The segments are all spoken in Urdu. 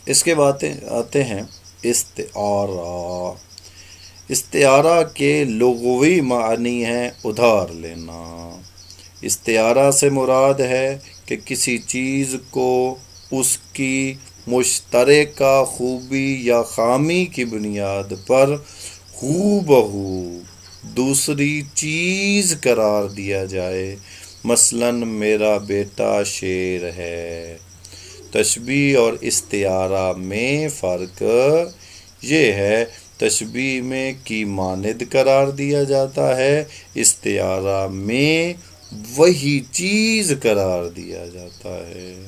اس کے بعد آتے ہیں استعارہ۔ استعارہ کے لغوی معنی ہیں ادھار لینا۔ استعارہ سے مراد ہے کہ کسی چیز کو اس کی مشترکہ خوبی یا خامی کی بنیاد پر ہو بہو دوسری چیز قرار دیا جائے۔ مثلاً میرا بیٹا شیر ہے۔ تشبیہ اور استعارہ میں فرق یہ ہے، تشبیہ میں کی مانند قرار دیا جاتا ہے، استعارہ میں وہی چیز قرار دیا جاتا ہے۔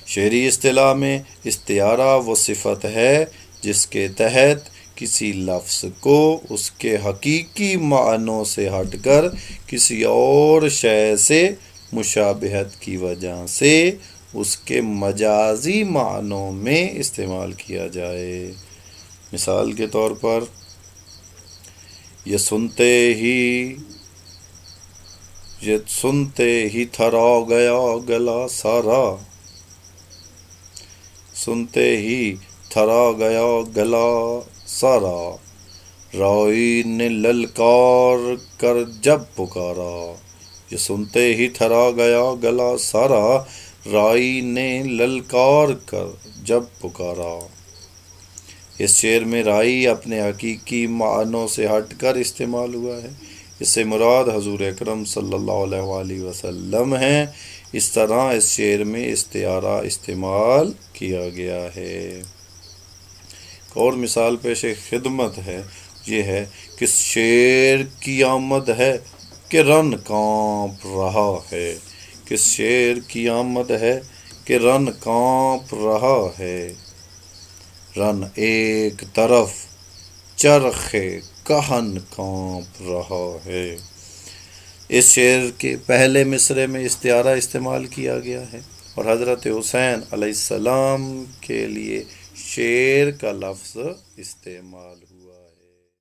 شعری اصطلاح میں استعارہ وہ صفت ہے جس کے تحت کسی لفظ کو اس کے حقیقی معنوں سے ہٹ کر کسی اور شے سے مشابہت کی وجہ سے اس کے مجازی معنوں میں استعمال کیا جائے۔ مثال کے طور پر یہ سنتے ہی تھرا گیا گلا سارا۔ سنتے ہی تھرا گیا گلا سارا، رائی نے للکار کر جب پکارا۔ یہ سنتے ہی تھرا گیا گلا سارا، رائی نے للکار کر جب پکارا۔ اس شعر میں رائی اپنے حقیقی معنوں سے ہٹ کر استعمال ہوا ہے۔ اس سے مراد حضور اکرم صلی اللہ علیہ وآلہ وسلم ہیں۔ اس طرح اس شعر میں استعارہ استعمال کیا گیا ہے۔ ایک اور مثال پیش خدمت ہے، یہ ہے کس شیر کی آمد ہے کہ رن کانپ رہا ہے۔ کس شیر کی آمد ہے کہ رن کانپ رہا ہے، رن ایک طرف چرخ کہن کانپ رہا ہے۔ اس شعر کے پہلے مصرعے میں استعارہ استعمال کیا گیا ہے اور حضرت حسین علیہ السلام کے لیے شیر کا لفظ استعمال